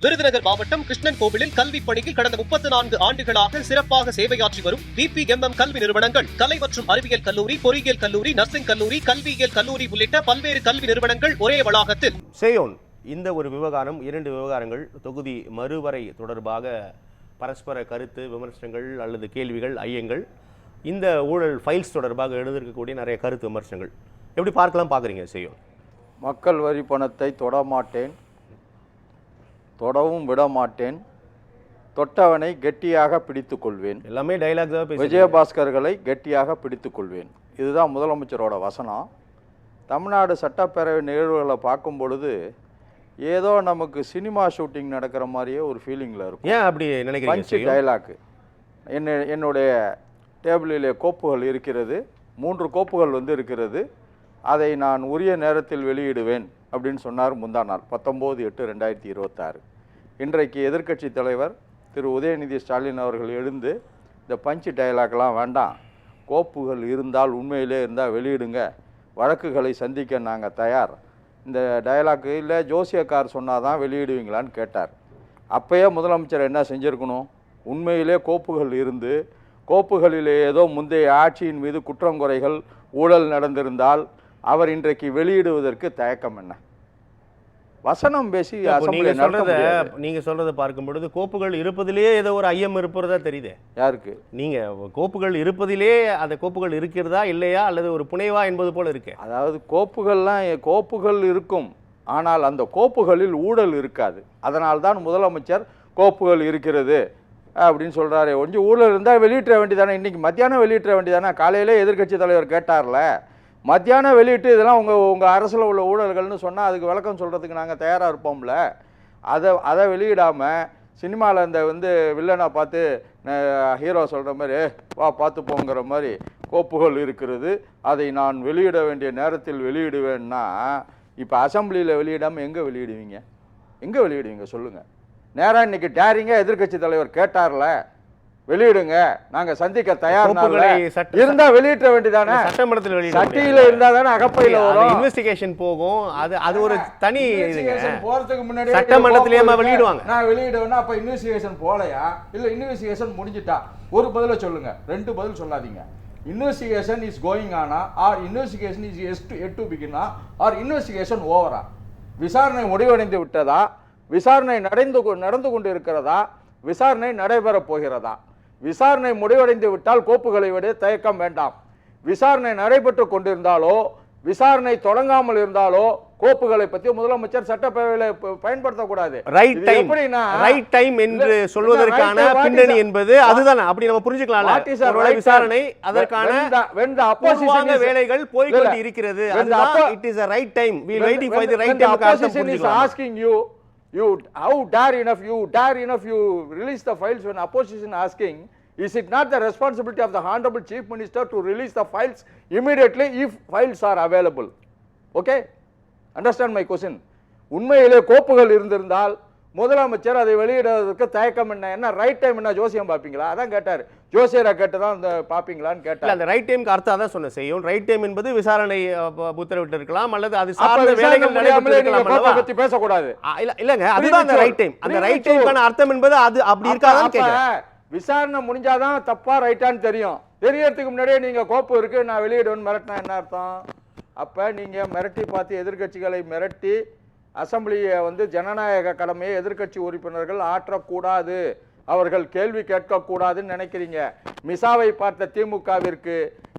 விருதுநகர் மாவட்டம் கிருஷ்ணன் கோவிலில் கல்வி பணியில் கடந்த 34 ஆண்டுகளாக சிறப்பாக சேவையாற்றி வரும் பிபிஎம்எம் கல்வி நிறுவனங்கள், கலை மற்றும் அறிவியல் கல்லூரி, பொறியியல் கல்லூரி, நர்சிங் கல்லூரி, கல்வியியல் கல்லூரி உள்ளிட்ட பல்வேறு கல்வி நிறுவனங்கள் ஒரே வளாகத்தில். சேயோன் இந்த ஒரு விவகாரம், 2 விவகாரங்கள் தொகுதி மறுவரை தொடர்பாக பரஸ்பர கருத்து விமர்சனங்கள் அல்லது கேள்விகள், ஐயங்கள், இந்த ஊழல் ஃபைல்ஸ் தொடர்பாக எழுதிருக்கக்கூடிய நிறைய கருத்து விமர்சனங்கள் எப்படி பார்க்குறீங்க சேயோன்? மக்கள் வரி பணத்தை தொடமாட்டேன், தொடவும் விட மாட்டேன், தொட்டவனை கெட்டியாக பிடித்துக் கொள்வேன். எல்லாமே டைலாக் தான். விஜயபாஸ்கர்களை கெட்டியாக பிடித்துக் கொள்வேன். இதுதான் முதலமைச்சரோட வசனம். தமிழ்நாடு சட்டப்பேரவை நிகழ்வுகளை பார்க்கும் பொழுது ஏதோ நமக்கு சினிமா ஷூட்டிங் நடக்கிற மாதிரியே ஒரு ஃபீலிங்கில் இருக்கும். ஏன் அப்படி நினைக்கிறீங்க? பஞ்சு டைலாக். என்னுடைய டேபிளிலே கோப்புகள் இருக்கிறது, 3 கோப்புகள் இருக்கிறது. அதை நான் உரிய நேரத்தில் வெளியிடுவேன் அப்படின்னு சொன்னார் முந்தா நாள் 19/8/2026. இன்றைக்கு எதிர்க்கட்சி தலைவர் திரு உதயநிதி ஸ்டாலின் அவர்கள் எழுந்து இந்த பஞ்சு டயலாக்லாம் வேண்டாம், கோப்புகள் இருந்தால் உண்மையிலே இருந்தால் வெளியிடுங்க, வழக்குகளை சந்திக்க நாங்கள் தயார், இந்த டயலாக்கு இல்லை ஜோசியக்கார் சொன்னால் தான் வெளியிடுவீங்களான்னு கேட்டார். அப்போயே முதலமைச்சர் என்ன செஞ்சுருக்கணும்? உண்மையிலே கோப்புகள் இருந்து கோப்புகளிலே ஏதோ முந்தைய ஆட்சியின் மீது குற்றங்குறைகள் ஊழல் நடந்திருந்தால் அவர் இன்றைக்கு வெளியிடுவதற்கு தயக்கம் என்ன? வசனம் பேசி நீங்க சொல்றதை பார்க்கும் பொழுது கோப்புகள் இருப்பதிலேயே ஏதோ ஒரு ஐயம் இருப்பதா தெரியுது. யாருக்கு? நீங்க கோப்புகள் இருப்பதிலே அந்த கோப்புகள் இருக்கிறதா இல்லையா அல்லது ஒரு புனைவா என்பது போல இருக்கு. அதாவது கோப்புகள் இருக்கும், ஆனால் அந்த கோப்புகளில் ஊழல் இருக்காது. அதனால்தான் முதலமைச்சர் கோப்புகள் இருக்கிறது அப்படின்னு சொல்றாரு. கொஞ்சம் ஊழல் இருந்தால் வெளியிட்ட வேண்டியதானே, இன்னைக்கு மத்தியானம் வெளியிட்ட வேண்டியதானே. காலையிலே எதிர்க்கட்சி தலைவர் கேட்டார்ல, மத்தியானம் வெளியிட்டு இதெல்லாம் உங்கள் அரசில் உள்ள ஊழல்கள்னு சொன்னால் அதுக்கு விளக்கம் சொல்கிறதுக்கு நாங்கள் தயாராக இருப்போம்ல. அதை வெளியிடாமல் சினிமாவில் இந்த வில்லனை பார்த்து ஹீரோ சொல்கிற மாதிரி வா பார்த்து போங்கிற மாதிரி கோப்புகள் இருக்கிறது, அதை நான் வெளியிட வேண்டிய நேரத்தில் வெளியிடுவேன்னா, இப்போ அசம்பிளியில் வெளியிடாமல் எங்கே வெளியிடுவீங்க சொல்லுங்கள். நேராக இன்னைக்கு டேரிங்காக எதிர்க்கட்சி தலைவர் கேட்டார்ல, வெளியிடுங்க, நாங்க சந்திக்க தயார் இருந்தா வெளியிட்ட வேண்டியதானே. சட்டமன்றத்தில் சட்டியில இருந்தா தானே அகப்பையில வரும், இன்வெஸ்டிகேஷன் போகும். அது ஒரு தனி போறதுக்கு முன்னாடி சட்டமன்றத்திலேயே வெளியிடுவாங்க. நான் வெளியிடுவேன்னா அப்ப இன்வெஸ்டிகேஷன் போலையா இல்ல இன்வெஸ்டிகேஷன் முடிஞ்சிட்டா? ஒரு பதில சொல்லுங்க, 2 பதில் சொல்லாதீங்க. இன்வெஸ்டிகேஷன் இஸ் கோயிங் ஆனா or investigation is yet to begin or investigation ஓவரா? விசாரணை முடிவடைந்து விட்டதா? விசாரணை நடந்து கொண்டு இருக்கிறதா? விசாரணை நடைபெறப் போகிறதா? விசாரணை முடிவடைந்து விட்டால் கோப்புகளை விட தயக்கம் வேண்டாம். விசாரணை நடைபெற்று கொண்டிருந்தாலோ விசாரணை தொடங்காமல் இருந்தாலோ கோப்புகளை பற்றி முதலமைச்சர் சட்டப்பேரவையில் பயன்படுத்தக்கூடாது. ரைட் டைம் என்று சொல்வதற்கான பின்னணி என்பது அதுதான். அப்படி நம்ம புரிஞ்சுக்கலாம். விசாரணை அதற்கான வேலைகள் போய்கொண்டு இருக்கிறது. It is a right time. We waiting for the right time. Asking you how dare enough you release the files when opposition asking, is it not the responsibility of the honorable chief minister to release the files immediately if files are available? Okay, understand my question. உண்மையிலே கோப்புகள் இருந்திருந்தால் முதலமைச்சர் அதை வெளியிடுவதற்கு தயக்கம் என்ன right time என்ன ஜோசியம் பாப்பீங்களா? அதான் கேட்டார். ஜோசியரை கேட்டுதான் பாப்பீங்களான்னு கேட்டார். அந்த ரைட் டைம்க்கு அர்த்தம் அதான் சொன்ன செய்யும். ரைட் டைம் என்பது விசாரணை உத்தரவிட்டு இருக்கலாம் அல்லது அது சார்ந்த வேலைகள் நடைபெற்றிருக்கலாம். பத்தி பேசக்கூடாது. இல்லங்க, அதுதான் அந்த ரைட் டைம். அந்த ரைட் டைம்க்கான அர்த்தம் என்பது அது அப்படி இருக்காதான்னு கேக்குறேன். விசாரணை முடிஞ்சாதான் தப்பா ரைட்டான்னு தெரியும். தெரியறதுக்கு முன்னாடியே நீங்க கோப்பு இருக்கு நான் வெளியிடுவேன்னு மிரட்டினா என்ன அர்த்தம்? அப்ப நீங்க மிரட்டி பார்த்து எதிர்கட்சிகளை மிரட்டி அசம்பிளியை ஜனநாயக கடமையை எதிர்க்கட்சி உறுப்பினர்கள் ஆற்றக்கூடாது, அவர்கள் கேள்வி கேட்கக்கூடாதுன்னு நினைக்கிறீங்க. மிசாவை பார்த்த திமுகவிற்கு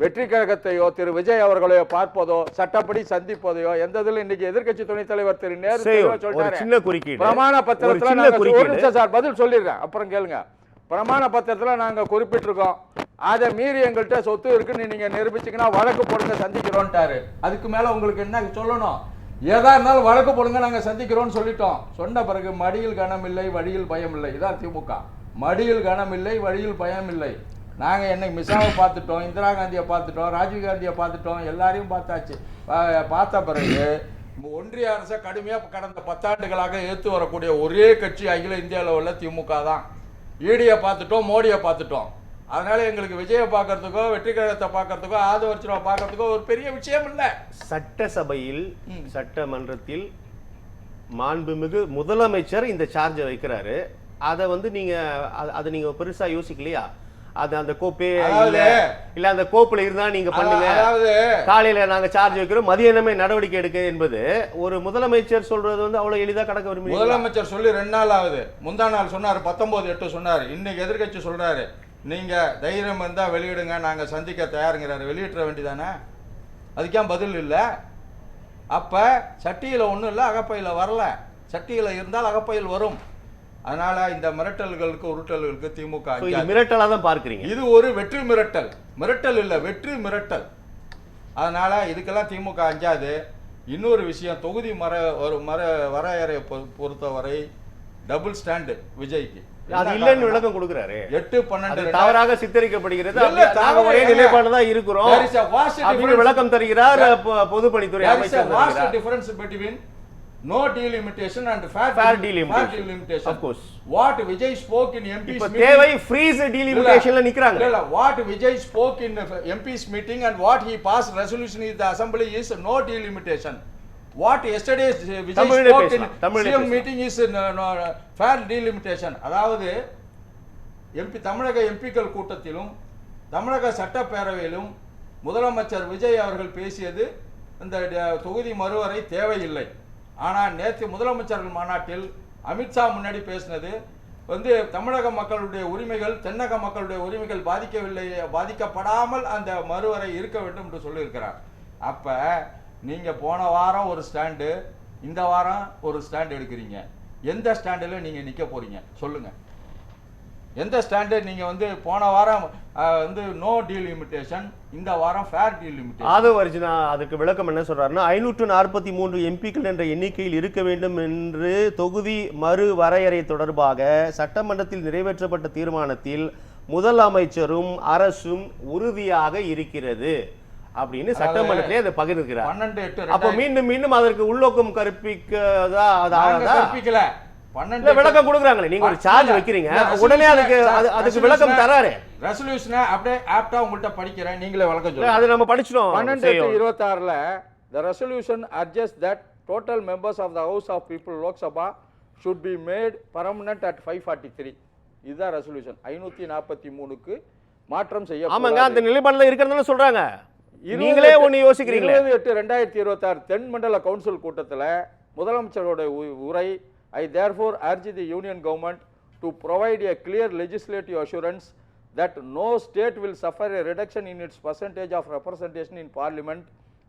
வெற்றி கழகத்தையோ திரு விஜய் அவர்களையோ பார்ப்பதோ சட்டப்படி சந்திப்பதையோ எந்த இதில் இன்னைக்கு எதிர்க்கட்சி துணைத் தலைவர் திரு நேரு சொல்றாரு. பிரமாண பத்திரத்துல பதில் சொல்லிடுறேன், அப்புறம் கேளுங்க. பிரமாண பத்திரத்துல நாங்க குறிப்பிட்டிருக்கோம், அதை மீறி எங்கள்கிட்ட சொத்து இருக்குன்னு நீங்க நிரூபிச்சீங்கன்னா வழக்கு போடுங்க சந்திக்கிறோம்ட்டாரு. அதுக்கு மேல உங்களுக்கு என்ன சொல்லணும்? ஏதா இருந்தாலும் வழக்கு போடுங்க நாங்க சந்திக்கிறோம்னு சொல்லிட்டோம். சொன்ன பிறகு மடியில் கனம் இல்லை வழியில் பயம் இல்லை. இதான் திமுக. மடியில் கனம் இல்லை வழியில் பயம் இல்லை. நாங்க என்னைக்கு மிசாவை பார்த்துட்டோம், இந்திரா காந்தியை பார்த்துட்டோம், ராஜீவ் காந்தியை பார்த்துட்டோம், எல்லாரையும் பார்த்தாச்சு. பார்த்த பிறகு ஒன்றிய அரசை கடுமையா கடந்த 10 ஆண்டுகளாக ஏற்று வரக்கூடிய ஒரே கட்சி அகில இந்திய அளவில் திமுக தான். ஈடியை பார்த்துட்டோம், மோடியை பார்த்துட்டோம். அதனால எங்களுக்கு விஜயை பார்க்கறதுக்கோ வெற்றி கழகத்தை பார்க்கறதுக்கோ ஆதவர்ச்சனை பார்க்கறதுக்கோ ஒரு பெரிய விஷயம் இல்லை. சட்டசபையில் சட்டமன்றத்தில் மாண்புமிகு முதலமைச்சர் இந்த சார்ஜை வைக்கிறாரு. அதை வந்து நீங்க அதை நீங்க பெருசா யோசிக்கலையா? அது அந்த கோப்பே இல்ல அந்த கோப்புல இருந்தா நீங்க பண்ணுங்க, காலையில நாங்க சார்ஜ் வைக்கிறோம் மதியானமே நடவடிக்கை எடுக்க என்பது ஒரு முதலமைச்சர் சொல்றது வந்து அவ்வளவு எளிதா கடக்க விரும்புறீங்க? முதலமைச்சர் சொல்லி 2 நாள் ஆகுது. முந்தா நாள் சொன்னாரு 19/8 சொன்னாரு. இன்னைக்கு எதிர்கட்சி சொல்றாரு நீங்க தைரியம் இருந்தா வெளியிடுங்க, நாங்க சந்திக்க தயாருங்கிறாரு. வெளியிட வேண்டியதானே? அதுக்கே பதில் இல்ல. அப்ப சட்டியில ஒண்ணும் இல்ல, அகப்பையில வரல. சட்டியில இருந்தால் அகப்பையில் வரும். அதனால இந்த மிரட்டல்களுக்கு உருட்டல்களுக்கு திமுக மிரட்டலா தான் பார்க்கிறீங்க. இது ஒரு வெற்றி மிரட்டல். மிரட்டல் இல்ல, வெற்றி மிரட்டல். அதனால இதுக்கெல்லாம் திமுக அஞ்சாது. இன்னொரு விஷயம், தொகுதி வரையறை பொறுத்தவரை டபுள் ஸ்டாண்டு விஜய்க்கு அது இல்லன்னு விளக்கம் கொடுக்கிறாரு. 8-12 தவறாக சித்தரிக்கப்படுகிறது. நாங்க ஒரே நிலைப்பாடுல தான் இருக்கிறோம் அப்படின்னு விளக்கம் தருகிறார் பொதுப்பணித்துறை அமைச்சர். Difference between no delimitation and fair delimitation. Of course. What Vijay spoke in MP's meeting. தேவை freeze delimitation ல நிக்கறாங்க. இல்ல, what Vijay spoke in MP's meeting and what he passed resolution in the assembly is no delimitation. What yesterday Vijay spoke in CM meeting is no fair delimitation. அதாவது தமிழக எம்பிக்கள் கூட்டத்திலும் தமிழக சட்டப்பேரவையிலும் முதலமைச்சர் விஜய் அவர்கள் பேசியது இந்த தொகுதி மறுவரை தேவையில்லை. ஆனால் நேற்று முதலமைச்சர்கள் மாநாட்டில் அமித்ஷா முன்னாடி பேசினது வந்து தமிழக மக்களுடைய உரிமைகள், தென்னக மக்களுடைய உரிமைகள் பாதிக்கப்படாமல் அந்த மறுவரை இருக்க வேண்டும் என்று சொல்லியிருக்கிறார். அப்ப நீங்க போன வாரம் ஒரு ஸ்டாண்டு, இந்த வாரம் ஒரு ஸ்டாண்ட் எடுக்கிறீங்க. எந்த ஸ்டாண்டில் நீங்க நிக்க போறீங்க சொல்லுங்க? எந்த ஸ்டாண்டு? நீங்க வந்து போன வாரம் வந்து நோ டீலிமிட்டேஷன், இந்த வாரம் ஃபேர் டீலிமிட்டேஷன். ஆதவ் அர்ஜுனா அதுக்கு விளக்கம் என்ன சொல்றாருன்னா 543 எம்பிக்கள் என்ற எண்ணிக்கையில் இருக்க வேண்டும் என்று தொகுதி மறு வரையறை தொடர்பாக சட்டமன்றத்தில் நிறைவேற்றப்பட்ட தீர்மானத்தில் முதலமைச்சரும் அரசும் உறுதியாக இருக்கிறது அப்படின்னு சட்டமன்றத்திலே அதை பகிர்ந்திருக்கிறார். 12/8 அப்ப மீண்டும் அதற்கு உள்நோக்கம் கற்பிக்கதா? கற்பிக்கல, விளக்கம் கொடுக்குறாங்களே. நீங்க ஒரு சார்ஜ் வைக்கிறீங்க, உடனே அதுக்கு விளக்கம் தராரு. ரெசல்யூஷனை அப்படியே ஆப்டா உங்கள்ட்ட படிக்கிறேன், நீங்களே விளக்கம் சொல்லுங்க. அது நம்ம படிச்சிட்டோம். 12/26ல the resolution urges that total members of the House of People Lok Sabha should be made permanent at 543. இதுதான் ரெசல்யூஷன். 543க்கு மாற்றம் செய்ய. ஆமாங்க, அந்த நிலைப்பாடுல இருக்கிறதுன்னு சொல்றாங்க. நீங்களே ஒன்னு யோசிக்கிறீங்க. 28/2026 தென் மண்டல கவுன்சில் கூட்டத்தில் முதலமைச்சரோட உரை, I therefore urge the union government to provide a clear legislative assurance that no state will suffer a reduction in its percentage of representation in parliament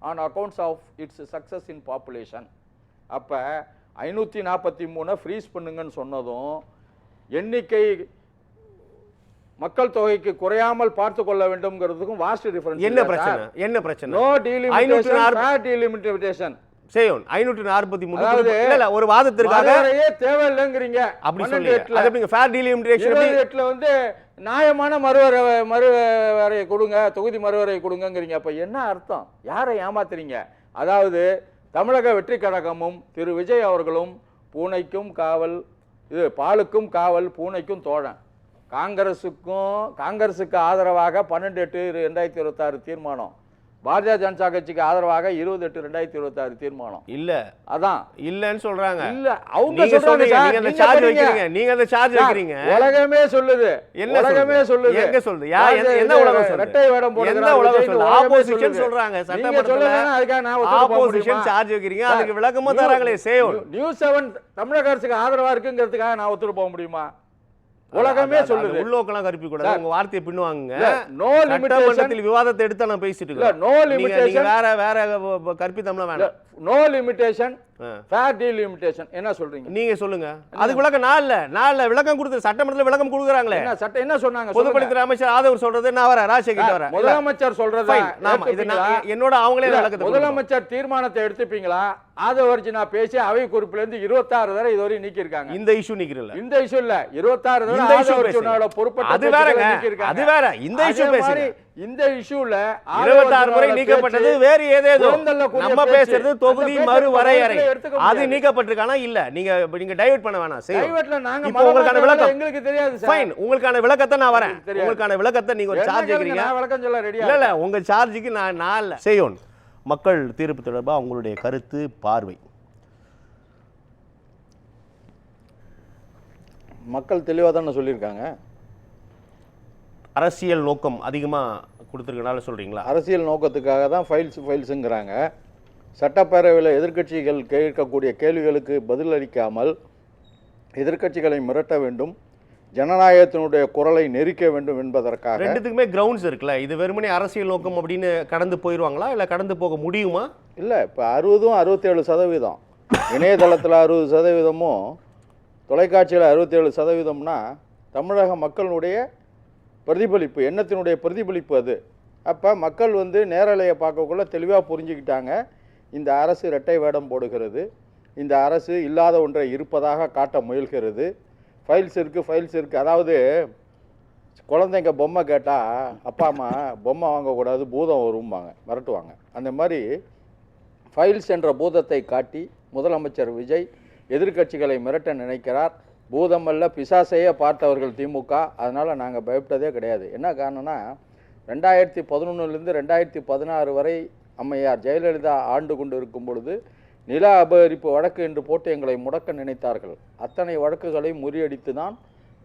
on accounts of its success in population. அப்ப 543 freeze பண்ணுங்கன்னு சொன்னதும் எண்ணிக்கை மக்கள் தொகைக்கு குறையாமல் பார்த்து கொள்ள வேண்டும்ங்கிறதுக்கும் vast difference. என்ன பிரச்சனை? நோ டீலிமிட்டேஷன், ஃபேர் டீலிமிட்டேஷன் செய்யும். 543 ஒரு வாதத்திற்காக தேவையில்லைங்கிறீங்க அப்படி சொல்லி. அது எப்படிங்க ஃபேர் டீலிமிட்டேஷன்? 28ல வந்து நியாயமான மறுவரை கொடுங்க, தொகுதி மறுவரை கொடுங்கங்கிறீங்க. அப்ப என்ன அர்த்தம்? யாரை ஏமாத்துறீங்க? அதாவது தமிழக வெற்றி கழகமும் திரு விஜய் அவர்களும் பூனைக்கும் காவல், இது பாலுக்கும் காவல் பூனைக்கும் தோழன். காங்கிரசுக்கு ஆதரவாக 12/8/2026 தீர்மானம், பாரதிய ஜனதா கட்சிக்கு ஆதரவாக 20/8/2026 தீர்மானம். இல்ல, அதான் இல்லன்னு சொல்றாங்க. இல்ல, அவங்க சொல்றாங்க நீங்க அந்த சார்ஜ் வைக்கிறீங்க, நீங்க அந்த சார்ஜ் வைக்கிறீங்க. உலகமே சொல்லுது. உலகமே சொல்லுது. எங்க சொல்லுது? என்ன உலகம் சொல்லுது? ரெட்டை வேடம் போடுற எந்த உலகம் சொல்லுது? ஆப்போசிஷன் சொல்றாங்க. சட்டமன்றத்துல அதுக்காக நான் ஆப்போசிஷன் சார்ஜ் வைக்கிறீங்க, அதுக்கு விளக்கமா தராங்களே. சேவ் நியூஸ் 7 தமிழக அரசுக்கு ஆதரவா இருக்குங்கிறதுக்காக நான் ஒத்துட்டு போக முடியுமா? உலகமே சொல்லுது. உள்ளோக்கெல்லாம் கற்பி கூடாது. உங்க வார்த்தையை பின்னுவாங்க. நோ லிமிட்டேஷன் விவாதத்தை எடுத்து நான் பேசிட்டு இருக்கேன். நோ லிமிட்டேஷன் வேற கற்பித்தம்லாம் வேண்டாம். No limitation, fair delimitation. என்ன சொல்றீங்க? நீங்க சொல்லுங்க. அதுக்கு விளக்கம் நாள்ல விளக்கம் கொடுத்து சட்டமன்றத்துல விளக்கம் கொடுக்குறாங்களே. என்ன சட்டம் என்ன சொன்னாங்க? பொதுப்பணித்துறை அமைச்சர் ஆதவர் சொல்றது நான் வர ராஜசேகர் வர முதலமைச்சர் சொல்றது என்னோட அவங்களே விளக்கத்தை. முதலமைச்சர் தீர்மானத்தை எடுத்துப்பீங்களா? ஆதவர்ஜினா பேசி அவை குறிப்புல இருந்து 26 தடவை இதுவரை நீக்கி இருக்காங்க. இந்த இஷ்யூ நிக்கிறல. இந்த இஷ்யூ இல்ல, 26 தடவை ஆதவர்ஜினாவோட பொறுப்பட்ட அது வேறங்க. அது வேற. இந்த இஷ்யூ பேசுறீங்க. இந்த இஷ்யூல 26 முறை நீக்கப்பட்டது வேறு ஏதேதோ. நம்ம பேசுறது தொகுதி மறு வரையறை. அது நீக்கப்பட்டிருக்கானா இல்ல? நீங்க டைவர்ட் பண்ண வேணாம். டைவர்ட்ல நாங்க உங்களுக்கான விளக்கம் எங்களுக்கு தெரியாது சார். ஃபைன், உங்களுக்கான விளக்கத்தை நான் வரேன். உங்களுக்கான விளக்கத்தை நீங்க ஒரு சார்ஜ் கேக்குறீங்க. நான் விளக்கம் சொல்ல ரெடியா இல்ல உங்க சார்ஜுக்கு நான் இல்ல. செய்யோன் மக்கள் தீர்ப்பு தொடர்பாக உங்களுடைய கருத்து பார்வை. மக்கள் தெளிவாக தானே சொல்லியிருக்காங்க. அரசியல் நோக்கம் அதிகமாக கொடுத்துருக்கனால சொல்கிறீங்களா? அரசியல் நோக்கத்துக்காக தான் ஃபைல்ஸுங்கிறாங்க. சட்டப்பேரவையில் எதிர்க்கட்சிகள் கேட்கக்கூடிய கேள்விகளுக்கு பதிலளிக்காமல் எதிர்க்கட்சிகளை மிரட்ட வேண்டும், ஜனநாயகத்தினுடைய குரலை நெரிக்க வேண்டும் என்பதற்காக. ரெண்டுத்துக்குமே கிரவுண்ட்ஸ் இருக்குல்ல. இது வெறுமனே அரசியல் நோக்கம் அப்படின்னு கடந்து போயிடுவாங்களா, இல்லை கடந்து போக முடியுமா? இல்லை, இப்போ 60 67%, இணையதளத்தில் 60%, தொலைக்காட்சியில் 67%னா தமிழக மக்களுடைய பிரதிபலிப்பு, எண்ணத்தினுடைய பிரதிபலிப்பு அது. அப்போ மக்கள் வந்து நேரலையை பார்க்கக்குள்ள தெளிவாக புரிஞ்சுக்கிட்டாங்க, இந்த அரசு இரட்டை வேடம் போடுகிறது, இந்த அரசு இல்லாத ஒன்றை இருப்பதாக காட்ட முயல்கிறது, ஃபைல்ஸ் இருக்குது. அதாவது குழந்தைங்க பொம்மை கேட்டால் அப்பா அம்மா பொம்மை வாங்கக்கூடாது, பூதம் வரும்பாங்க, மிரட்டுவாங்க. அந்த மாதிரி ஃபைல்ஸ் என்ற பூதத்தை காட்டி முதலமைச்சர் விஜய் எதிர்க்கட்சிகளை மிரட்ட நினைக்கிறார். பூதமல்ல பிசாசையே பார்த்தவர்கள் திமுக, அதனால் நாங்கள் பயப்பட்டதே கிடையாது. என்ன காரணம்னா 2011லேருந்து 2016 வரை அம்மையார் ஜெயலலிதா ஆண்டு கொண்டு இருக்கும் பொழுது நில அபகரிப்பு வழக்கு என்று போட்டு எங்களை முடக்க நினைத்தார்கள். அத்தனை வழக்குகளை முறியடித்து தான்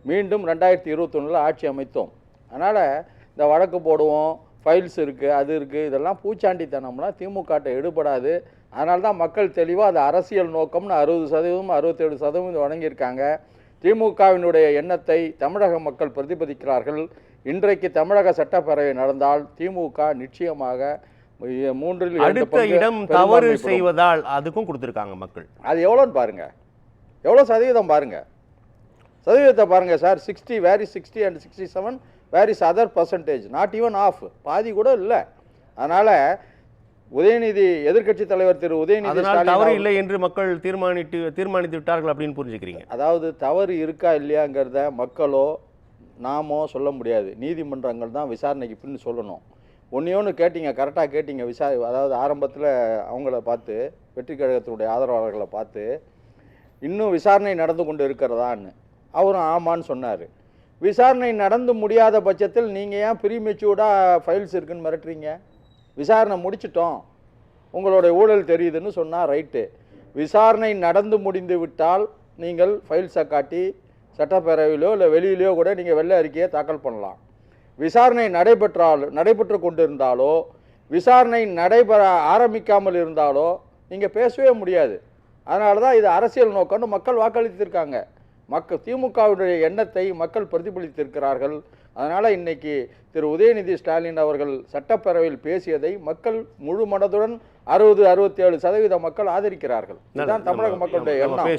மீண்டும் 2021 ஆட்சி அமைத்தோம். அதனால் இந்த வழக்கு போடுவோம், ஃபைல்ஸ் இருக்குது, அது இருக்குது, இதெல்லாம் பூச்சாண்டித்தனம்னா திமுக எடுபடாது. அதனால தான் மக்கள் தெளிவாக அது அரசியல் நோக்கம்னு 60% 67% வழங்கியிருக்காங்க. திமுகவினுடைய எண்ணத்தை தமிழக மக்கள் பிரதிபலிக்கிறார்கள். இன்றைக்கு தமிழக சட்டப்பேரவை நடந்தால் திமுக நிச்சயமாக 3 அடுத்த இடம் தவறு செய்வதால் அதுக்கும் கொடுத்துருக்காங்க மக்கள். அது எவ்வளோன்னு பாருங்க, எவ்வளோ சதவீதம் பாருங்க, சதவீதத்தை பாருங்க sir. 60 where is 60 and 67 where is other percentage, not even half, பாதி கூட இல்லை. அதனால உதயநிதி எதிர்க்கட்சி தலைவர் திரு உதயநிதி தவறு இல்லை என்று மக்கள் தீர்மானித்து விட்டார்கள் அப்படின்னு புரிஞ்சுக்கிறீங்க. அதாவது தவறு இருக்கா இல்லையாங்கிறத மக்களோ நாமோ சொல்ல முடியாது, நீதிமன்றங்கள் தான் விசாரணைக்கு பின்னு சொல்லணும். ஒன்று கேட்டீங்க, கரெக்டாக கேட்டீங்க. அதாவது ஆரம்பத்தில் அவங்கள பார்த்து, வெற்றி கழகத்தினுடைய ஆதரவாளர்களை பார்த்து இன்னும் விசாரணை நடந்து கொண்டு இருக்கிறதான்னு அவரும் ஆமான்னு சொன்னார். விசாரணை நடந்து முடியாத பட்சத்தில் நீங்கள் ஏன் ப்ரீமெச்சூர்டாக ஃபைல்ஸ் இருக்குன்னு மிரட்டுறீங்க? விசாரணை முடிச்சிட்டோம், உங்களுடைய ஊழல் தெரியுதுன்னு சொன்னால் ரைட்டு. விசாரணை நடந்து முடிந்து விட்டால் நீங்கள் ஃபைல்ஸை காட்டி சட்டப்பேரவையிலோ இல்லை வெளியிலையோ கூட நீங்கள் வெள்ளை அறிக்கையை தாக்கல் பண்ணலாம். விசாரணை நடைபெற்று கொண்டிருந்தாலோ, விசாரணை நடைபெற ஆரம்பிக்காமல் இருந்தாலோ நீங்கள் பேசவே முடியாது. அதனால தான் இது அரசியல் நோக்கம்னு மக்கள் வாக்களித்திருக்காங்க. திமுகவுடைய எண்ணத்தை மக்கள் பிரதிபலித்திருக்கிறார்கள். அதனால் இன்னைக்கு திரு உதயநிதி ஸ்டாலின் அவர்கள் சட்டப்பேரவையில் பேசியதை மக்கள் முழு மனதுடன் 60 67% மக்கள் ஆதரிக்கிறார்கள். இதுதான் தமிழக மக்களுடைய எண்ணம்.